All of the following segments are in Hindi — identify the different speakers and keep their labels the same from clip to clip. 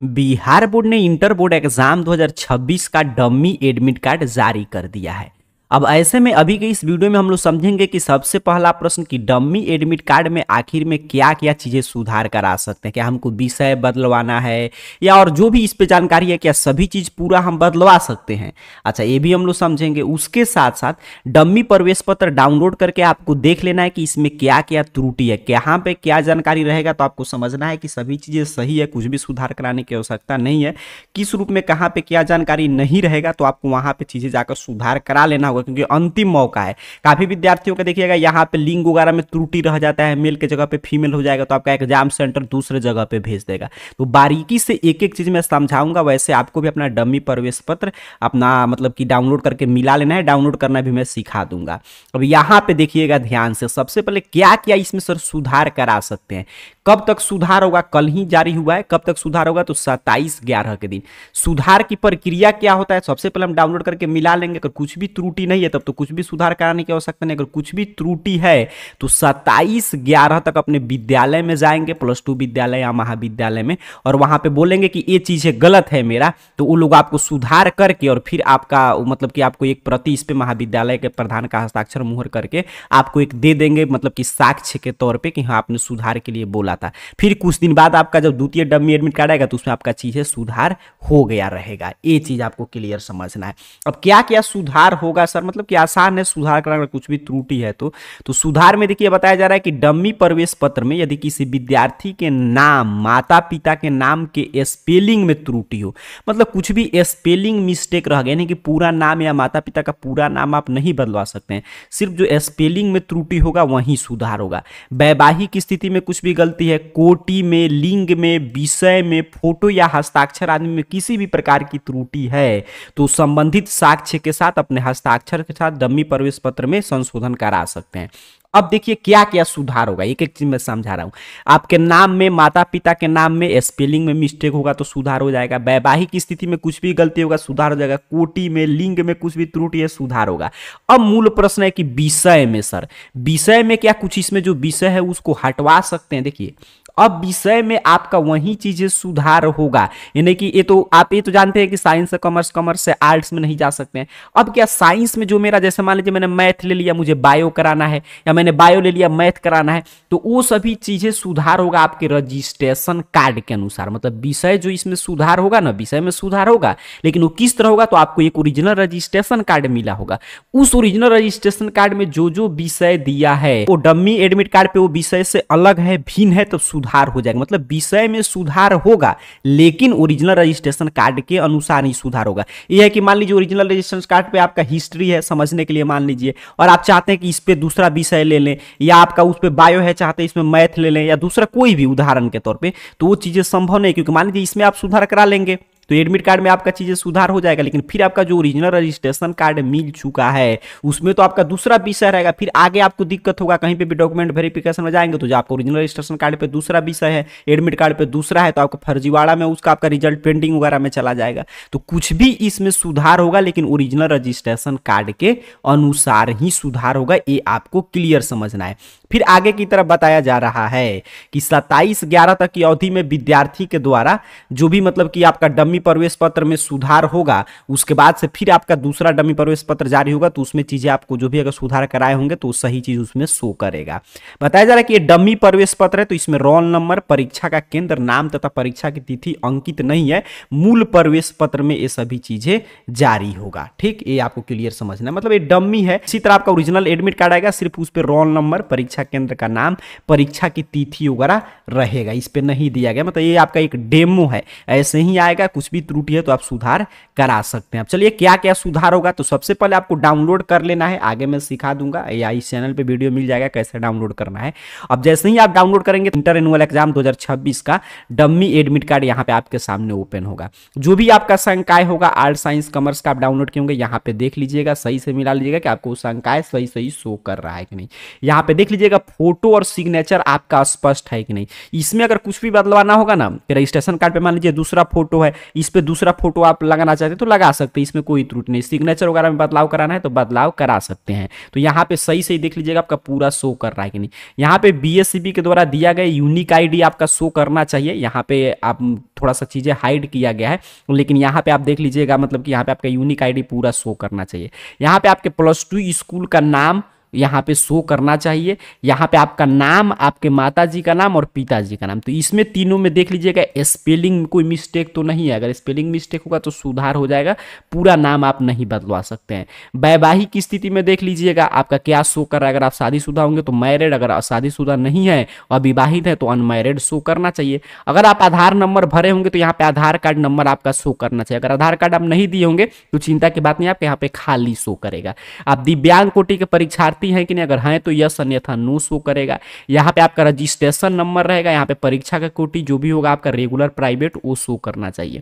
Speaker 1: बिहार बोर्ड ने इंटर बोर्ड एग्जाम 2026 का डमी एडमिट कार्ड जारी कर दिया है। अब ऐसे में अभी के इस वीडियो में हम लोग समझेंगे कि सबसे पहला प्रश्न कि डमी एडमिट कार्ड में आखिर में क्या क्या चीजें सुधार करा सकते हैं। क्या हमको विषय बदलवाना है या और जो भी इस पे जानकारी है क्या सभी चीज पूरा हम बदलवा सकते हैं। अच्छा, ये भी हम लोग समझेंगे। उसके साथ साथ डमी प्रवेश पत्र डाउनलोड करके आपको देख लेना है कि इसमें क्या क्या त्रुटि है, कहाँ पे क्या जानकारी रहेगा, तो आपको समझना है कि सभी चीजें सही है, कुछ भी सुधार कराने की आवश्यकता नहीं है। किस रूप में कहाँ पे क्या जानकारी नहीं रहेगा तो आपको वहां पे चीजें जाकर सुधार करा लेना होगा, क्योंकि अंतिम मौका है। काफी विद्यार्थियों का देखिएगा यहाँ पे लिंग वगैरह में त्रुटि रह जाता है, मेल के जगह पे फीमेल हो जाएगा तो आपका एग्जाम सेंटर दूसरे जगह पे भेज देगा। तो बारीकी से एक एक चीज मैं समझाऊंगा। वैसे आपको भी अपना डमी प्रवेश पत्र अपना मतलब कि डाउनलोड करके मिला लेना है, डाउनलोड करना भी मैं सिखा दूंगा। अब यहाँ पे देखिएगा ध्यान से, सबसे पहले क्या क्या इसमें सर सुधार करा सकते हैं। कब तक सुधार होगा, कल ही जारी हुआ है। कब तक सुधार होगा तो 27/11 के दिन। सुधार की प्रक्रिया क्या होता है, सबसे पहले हम डाउनलोड करके मिला लेंगे। अगर कुछ भी त्रुटि नहीं है तब तो कुछ भी सुधार कराने की आवश्यकता नहीं। अगर कुछ भी त्रुटि है तो 27/11 तक अपने विद्यालय में जाएंगे, +2 विद्यालय या महाविद्यालय में, और वहां पे बोलेंगे कि ये चीज गलत है मेरा, तो वो लोग आपको सुधार करके और फिर आपका मतलब कि आपको एक प्रति इस पे महाविद्यालय के प्रधान का हस्ताक्षर मुहर करके आपको एक दे देंगे, मतलब कि साक्ष्य के तौर पे कि हाँ आपने सुधार के लिए बोला था। फिर कुछ दिन बाद आपका जब द्वितीय डमी एडमिट कार्ड आएगा तो उसमें आपका चीजें सुधार हो गया रहेगा। ये चीज आपको क्लियर समझना है। अब क्या क्या सुधार होगा सर, मतलब कि आसान है सुधार करना, कुछ भी त्रुटि है तो सुधार में देखिए बताया जा रहा है कि डमी प्रवेश पत्र में यदि किसी विद्यार्थी के नाम, माता पिता के नाम के स्पेलिंग में त्रुटि हो, मतलब कुछ भी स्पेलिंग मिस्टेक रह गया, यानी कि पूरा नाम या माता पिता का पूरा नाम आप नहीं बदलवा सकते हैं, सिर्फ जो स्पेलिंग में त्रुटि होगा वहीं सुधार होगा। वैवाहिक स्थिति में कुछ भी गलती है, कोटि में, लिंग में, विषय में, फोटो या हस्ताक्षर आदि में किसी भी प्रकार की त्रुटि है तो संबंधित साक्ष्य के साथ अपने हस्ताक्षर के साथ डमी प्रवेश पत्र में संशोधन करा सकते हैं। अब देखिए क्या क्या सुधार होगा, एक एक चीज मैं समझा रहा हूं। आपके नाम में, माता पिता के नाम में स्पेलिंग में मिस्टेक होगा तो सुधार हो जाएगा। वैवाहिक स्थिति में कुछ भी गलती होगा सुधार हो जाएगा। कोटि में, लिंग में कुछ भी त्रुटि है सुधार होगा। अब मूल प्रश्न है कि विषय में सर, विषय में क्या कुछ इसमें जो विषय है उसको हटवा सकते हैं। देखिए अब विषय में आपका वही चीजें सुधार होगा, यानी कि ये तो आप ये तो जानते हैं कि साइंस से कॉमर्स, कॉमर्स से आर्ट्स में नहीं जा सकते हैं। अब क्या साइंस में जो मेरा, जैसे मान लीजिए मैंने मैथ ले लिया, मुझे बायो कराना है, या मैंने बायो ले लिया मैथ कराना है, तो वो सभी चीजें सुधार होगा आपके रजिस्ट्रेशन कार्ड के अनुसार। मतलब विषय जो इसमें सुधार होगा ना, विषय में सुधार होगा, लेकिन वो किस तरह होगा तो आपको एक ओरिजिनल रजिस्ट्रेशन कार्ड मिला होगा। उस ओरिजिनल रजिस्ट्रेशन कार्ड में जो जो विषय दिया है वो डमी एडमिट कार्ड पे वो विषय से अलग है, भिन्न है, तो सुधार हो जाएगा। मतलब विषय में सुधार होगा लेकिन ओरिजिनल रजिस्ट्रेशन कार्ड के अनुसार ही सुधार होगा। यह है कि मान लीजिए ओरिजिनल रजिस्ट्रेशन कार्ड पे आपका हिस्ट्री है समझने के लिए मान लीजिए, और आप चाहते हैं कि इस पे दूसरा विषय ले लें, या आपका उस पे बायो है चाहते हैं इसमें मैथ ले लें, या दूसरा कोई भी उदाहरण के तौर पे, तो वो चीजें संभव नहीं, क्योंकि मान लीजिए इसमें आप सुधार करा लेंगे तो एडमिट कार्ड में आपका चीजें सुधार हो जाएगा, लेकिन फिर आपका जो ओरिजिनल रजिस्ट्रेशन कार्ड मिल चुका है उसमें तो आपका दूसरा विषय रहेगा। फिर आगे आपको दिक्कत होगा, कहीं पे भी डॉक्यूमेंट वेरिफिकेशन में जाएंगे तो जो आपका ओरिजिनल रजिस्ट्रेशन कार्ड पे दूसरा विषय है, एडमिट कार्ड पे दूसरा है, तो आपका फर्जीवाड़ा में उसका आपका रिजल्ट पेंडिंग वगैरह में चला जाएगा। तो कुछ भी इसमें सुधार होगा लेकिन ओरिजिनल रजिस्ट्रेशन कार्ड के अनुसार ही सुधार होगा, ये आपको क्लियर समझना है। फिर आगे की तरफ बताया जा रहा है कि 27/11 तक की अवधि में विद्यार्थी के द्वारा जो भी मतलब कि आपका डमी प्रवेश पत्र में सुधार होगा, उसके बाद से फिर आपका दूसरा डमी प्रवेश पत्र जारी होगा तो उसमें चीजें आपको जो भी अगर सुधार कराए होंगे तो सही चीज उसमें शो करेगा। बताया जा रहा है कि ये डमी प्रवेश पत्र है तो इसमें रोल नंबर, परीक्षा का केंद्र, नाम तथा परीक्षा की तिथि अंकित नहीं है। मूल प्रवेश पत्र में ये सभी चीजें जारी होगा। ठीक, ये आपको क्लियर समझना है। मतलब ये डमी है। इसी तरह आपका ओरिजिनल एडमिट कार्ड आएगा, सिर्फ उस पर रोल नंबर, परीक्षा केंद्र का नाम, परीक्षा की तिथि वगैरह रहेगा, इस पे नहीं दिया गया। मतलब ये आपका एक डेमो है, ऐसे ही आएगा। कुछ भी त्रुटि है तो आप सुधार करा सकते हैं। अब चलिए क्या क्या सुधार होगा, तो सबसे पहले आपको डाउनलोड कर लेना है, आगे मैं सिखा दूंगा या इस चैनल पे वीडियो मिल जाएगा कैसे डाउनलोड करना है। अब जैसे ही आप डाउनलोड करेंगे इंटर एनुअल एग्जाम 2026 का डमी एडमिट कार्ड यहाँ पे आपके सामने ओपन होगा। जो भी आपका संकाय होगा, आर्ट, साइंस, कॉमर्स का आप डाउनलोड किए यहाँ पे देख लीजिएगा, सही से मिला लीजिएगा कि आपको संकाय सही सही शो कर रहा है कि नहीं। यहाँ पे देख लीजिए लीजिएगा फोटो और सिग्नेचर आपका स्पष्ट है कि नहीं। इसमें अगर कुछ भी बदलवाना होगा ना, रजिस्ट्रेशन कार्ड पे मान लीजिए दूसरा फोटो है, इस पे दूसरा फोटो आप लगाना चाहते हैं तो लगा सकते हैं, इसमें कोई त्रुटि नहीं। सिग्नेचर वगैरह में बदलाव कराना है तो बदलाव करा सकते हैं। तो यहाँ पे सही सही देख लीजिएगा आपका पूरा शो कर रहा है कि नहीं। यहाँ पे बीएससीबी के द्वारा दिया गया यूनिक आईडी आपका शो करना चाहिए। यहाँ पे आप थोड़ा सा चीजें हाइड किया गया है, लेकिन यहाँ पे आप देख लीजिएगा मतलब कि यहाँ पे आपका यूनिक आईडी पूरा शो करना चाहिए। यहाँ पे आपके +2 स्कूल का नाम यहाँ पे शो करना चाहिए। यहाँ पे आपका नाम, आपके माताजी का नाम और पिताजी का नाम, तो इसमें तीनों में देख लीजिएगा स्पेलिंग में कोई मिस्टेक तो नहीं है। अगर स्पेलिंग मिस्टेक होगा तो सुधार हो जाएगा, पूरा नाम आप नहीं बदलवा सकते हैं। वैवाहिक स्थिति में देख लीजिएगा आपका क्या शो कर रहा है। अगर आप शादीशुदा होंगे तो मैरिड, अगर शादीशुदा नहीं है और विवाहित है तो अनमैरिड शो करना चाहिए। अगर आप आधार नंबर भरे होंगे तो यहाँ पे आधार कार्ड नंबर आपका शो करना चाहिए। अगर आधार कार्ड आप नहीं दिए होंगे तो चिंता की बात नहीं, आपके यहाँ पे खाली शो करेगा। आप दिव्यांग कोटि के परीक्षार्थी है कि नहीं, अगर हैं तो यस अन्यथा नो शो करेगा। यहाँ पे आपका रजिस्ट्रेशन नंबर रहेगा। यहाँ पे परीक्षा का कोटि जो भी होगा आपका रेगुलर प्राइवेट वो शो करना चाहिए।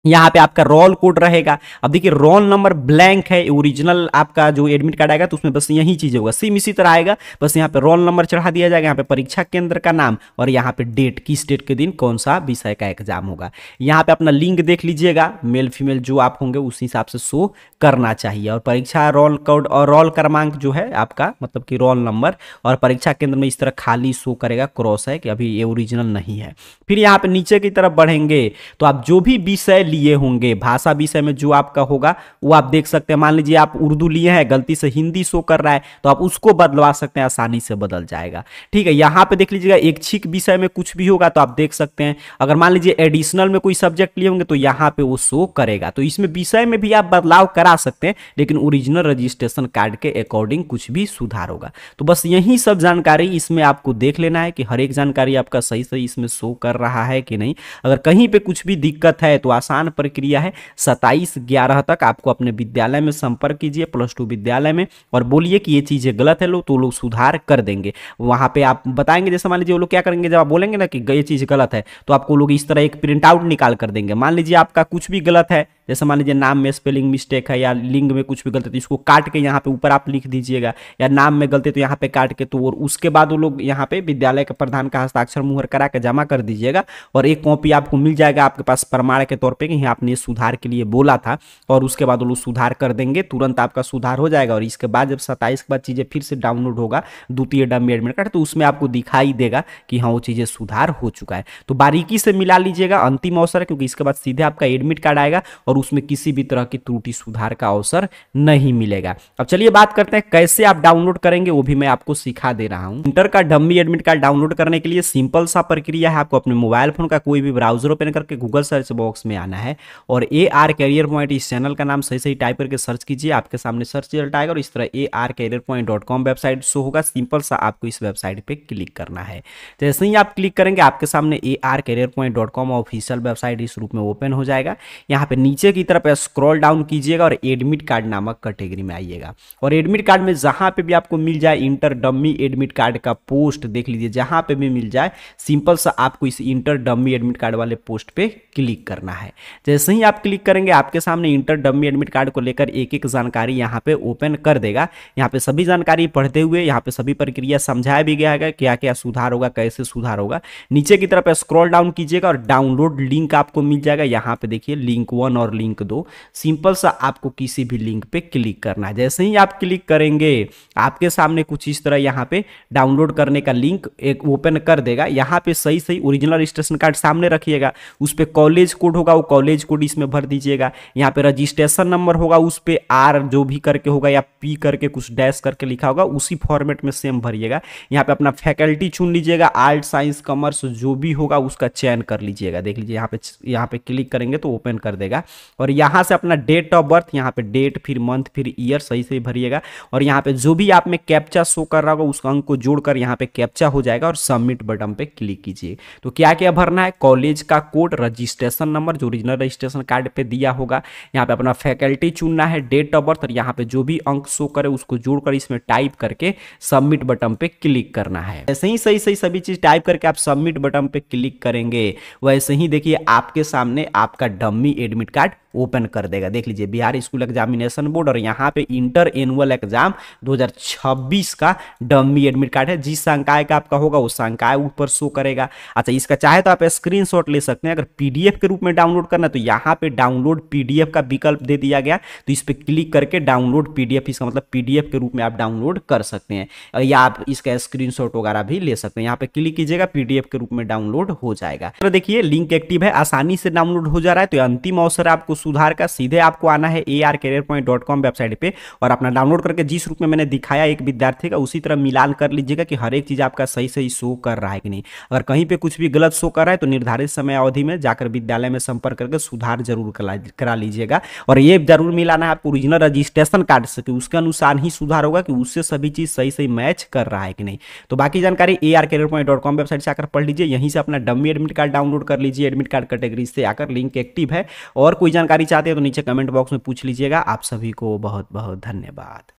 Speaker 1: यहाँ पे आपका रोल कोड रहेगा। अब देखिए रोल नंबर ब्लैंक है, ओरिजिनल आपका जो एडमिट कार्ड आएगा तो उसमें बस यही चीज होगा, सेम इसी तरह आएगा, बस यहाँ पे रोल नंबर चढ़ा दिया जाएगा। यहाँ पे परीक्षा केंद्र का नाम और यहाँ पे डेट, किस डेट के दिन कौन सा विषय का एग्जाम होगा। यहाँ पे अपना लिंग देख लीजिएगा, मेल फीमेल जो आप होंगे उस हिसाब से शो करना चाहिए। और परीक्षा रोल कोड और रोल क्रमांक जो है आपका मतलब कि रोल नंबर और परीक्षा केंद्र में इस तरह खाली शो करेगा, क्रॉस है कि अभी ये ओरिजिनल नहीं है। फिर यहाँ पे नीचे की तरफ बढ़ेंगे तो आप जो भी विषय लिए होंगे, भाषा विषय में जो आपका होगा वो आप देख सकते हैं। मान लीजिए आप उर्दू लिए हैं, गलती से हिंदी शो कर रहा है तो आप उसको बदलवा सकते हैं, आसानी से बदल जाएगा। ठीक है, यहाँ पे देख लीजिएगा ऐच्छिक विषय में कुछ भी होगा तो आप देख सकते हैं। अगर मान लीजिए एडिशनल में कोई सब्जेक्ट लिए होंगे तो यहाँ पे वो शो करेगा। तो इसमें विषय में भी आप बदलाव करा सकते हैं, लेकिन ओरिजिनल रजिस्ट्रेशन कार्ड के अकॉर्डिंग कुछ भी सुधार होगा। तो बस यही सब जानकारी इसमें आपको देख लेना है कि हर एक जानकारी आपका सही सही इसमें शो कर रहा है कि नहीं। अगर कहीं पे कुछ भी दिक्कत है तो आसान प्रक्रिया है, 27/11 तक आपको अपने विद्यालय में संपर्क कीजिए, +2 विद्यालय में, और बोलिए कि ये चीजें गलत है लो, तो लोग सुधार कर देंगे। वहां पे आप बताएंगे, जैसे मान लीजिए वो लोग क्या करेंगे, जब आप बोलेंगे ना कि ये चीज गलत है तो आपको लोग इस तरह एक प्रिंट आउट निकाल कर देंगे। मान लीजिए आपका कुछ भी गलत है, जैसे मान लीजिए नाम में स्पेलिंग मिस्टेक है या लिंग में कुछ भी गलत है तो इसको काट के यहाँ पे ऊपर आप लिख दीजिएगा, या नाम में गलती तो यहाँ पे काट के, तो और उसके बाद वो लोग यहाँ पे विद्यालय के प्रधान का हस्ताक्षर मुहर करा के जमा कर दीजिएगा और एक कॉपी आपको मिल जाएगा आपके पास प्रमाण के तौर पे कि आपने सुधार के लिए बोला था, और उसके बाद वो लोग सुधार कर देंगे, तुरंत आपका सुधार हो जाएगा। और इसके बाद जब 27 के बाद चीजें फिर से डाउनलोड होगा द्वितीय डमी एडमिट कार्ड, तो उसमें आपको दिखाई देगा कि हाँ वो चीजें सुधार हो चुका है। तो बारीकी से मिला लीजिएगा, अंतिम अवसर है, क्योंकि इसके बाद सीधे आपका एडमिट कार्ड आएगा और उसमें किसी भी तरह की त्रुटि सुधार का अवसर नहीं मिलेगा। अब चलिए बात करते हैं कैसे आप डाउनलोड करेंगे, वो भी मैं आपको सिखा दे रहा हूं। इंटर का डमी एडमिट कार्ड डाउनलोड करने के लिए सिंपल सा प्रक्रिया है, आपको अपने मोबाइल फोन का कोई भी ब्राउजर ओपन करके गूगल सर्च बॉक्स में आना है और AR कैरियर पॉइंट इस चैनल का नाम सही सही टाइप करके सर्च कीजिए। आपके सामने सर्च रिजल्ट आएगा और इस तरह arcareerpoint.com वेबसाइट शो होगा। सिंपल सा आपको इस वेबसाइट पे क्लिक करना है। जैसे ही आप क्लिक करेंगे आपके सामने arcareerpoint.com ऑफिशियल वेबसाइट इस रूप में ओपन हो जाएगा। यहाँ पे नीचे की तरफ स्क्रॉल डाउन कीजिएगा और एडमिट कार्ड नामक कैटेगरी में आइएगा और एडमिट कार्ड में जहां पे भी आपको मिल जाए इंटर डमी एडमिट कार्ड का पोस्ट देख लीजिए, जहां पे भी मिल जाए सिंपल सा आपको इस इंटर डमी एडमिट कार्ड वाले पोस्ट पे क्लिक करना है। जैसे ही आप क्लिक करेंगे आपके सामने इंटर डमी एडमिट कार्ड को लेकर एक एक जानकारी यहाँ पे ओपन कर देगा। यहाँ पे सभी जानकारी पढ़ते हुए यहाँ पे सभी प्रक्रिया समझाया भी गया है, क्या क्या सुधार होगा, कैसे सुधार होगा। नीचे की तरफ स्क्रॉल डाउन कीजिएगा और डाउनलोड लिंक आपको मिल जाएगा। यहाँ पे देखिए लिंक 1 और लिंक 2, सिंपल सा आपको किसी भी लिंक पे क्लिक करना है। जैसे ही आप क्लिक करेंगे आपके सामने कुछ इस तरह यहाँ पे डाउनलोड करने का लिंक एक ओपन कर देगा। यहाँ पे सही सही ओरिजिनल रजिस्ट्रेशन कार्ड सामने रखिएगा, उस पे कॉलेज कोड होगा वो कॉलेज कोड इसमें भर दीजिएगा। यहाँ पे रजिस्ट्रेशन नंबर होगा उस पे R जो भी करके होगा या P करके कुछ डैश करके लिखा होगा उसी फॉर्मेट में सेम भरिएगा। यहाँ पे अपना फैकल्टी चुन लीजिएगा, आर्ट साइंस कॉमर्स जो भी होगा उसका चयन कर लीजिएगा। देख लीजिए यहाँ पे क्लिक करेंगे तो ओपन कर देगा और यहाँ से अपना डेट ऑफ बर्थ, यहाँ पे डेट फिर मंथ फिर ईयर सही से भरिएगा और यहाँ पे जो भी आप में कैप्चा शो कर रहा होगा उस अंक को जोड़कर यहाँ पे कैप्चा हो जाएगा और सबमिट बटन पे क्लिक कीजिए। तो क्या क्या भरना है, कॉलेज का कोड, रजिस्ट्रेशन नंबर जो ओरिजिनल रजिस्ट्रेशन कार्ड पे दिया होगा, यहाँ पे अपना फैकल्टी चुनना है, डेट ऑफ बर्थ और यहाँ पे जो भी अंक शो करे उसको जोड़कर इसमें टाइप करके सबमिट बटन पे क्लिक करना है। ऐसे ही सही सही सभी चीज टाइप करके आप सबमिट बटन पे क्लिक करेंगे, वैसे ही देखिए आपके सामने आपका डमी एडमिट कार्ड ओपन कर देगा। देख लीजिए बिहार स्कूल एग्जामिनेशन बोर्ड और यहाँ पे इंटर एनुअल एग्जाम 2026 का डमी एडमिट कार्ड है। जिस संकाय का आपका होगा वो संकाय ऊपर शो करेगा। अच्छा, इसका चाहे तो आप स्क्रीनशॉट ले सकते हैं। अगर पीडीएफ के रूप में डाउनलोड करना तो यहाँ पे डाउनलोड पीडीएफ का विकल्प दे दिया गया, तो इस पे क्लिक करके डाउनलोड पीडीएफ, इसका मतलब पीडीएफ के रूप में आप डाउनलोड कर सकते हैं, या आप इसका स्क्रीनशॉट वगैरह भी ले सकते हैं। यहाँ पे क्लिक कीजिएगा, पीडीएफ के रूप में डाउनलोड हो जाएगा। तो देखिए लिंक एक्टिव है, आसानी से डाउनलोड हो जा रहा है। तो अंतिम अवसर आपको सुधार का, सीधे आपको आना है arcareerpoint.com वेबसाइट पे और अपना डाउनलोड करके जिस रूप में मैंने दिखाया एक विद्यार्थी का, उसी तरह मिलान कर लीजिएगा कि हर एक चीज आपका सही सही शो कर रहा है कि नहीं। अगर कहीं पे कुछ भी गलत शो कर रहा है तो निर्धारित समय अवधि में जाकर विद्यालय में संपर्क करके सुधार जरूर करा लीजिएगा। और ये जरूर मिलाना है आपको ओरिजिनल रजिस्ट्रेशन कार्ड से, कि उसके अनुसार ही सुधार होगा कि उससे सभी चीज सही सही मैच कर रहा है कि नहीं। तो बाकी जानकारी arcareerpoint.com वेबसाइट से आकर पढ़ लीजिए, यहीं से अपना डमी एडमिट कार्ड डाउनलोड कर लीजिए। एडमिट कार्ड कैटेगरी से आकर लिंक एक्टिव है। और कोई जानकारी चाहते हैं तो नीचे कमेंट बॉक्स में पूछ लीजिएगा। आप सभी को बहुत बहुत धन्यवाद।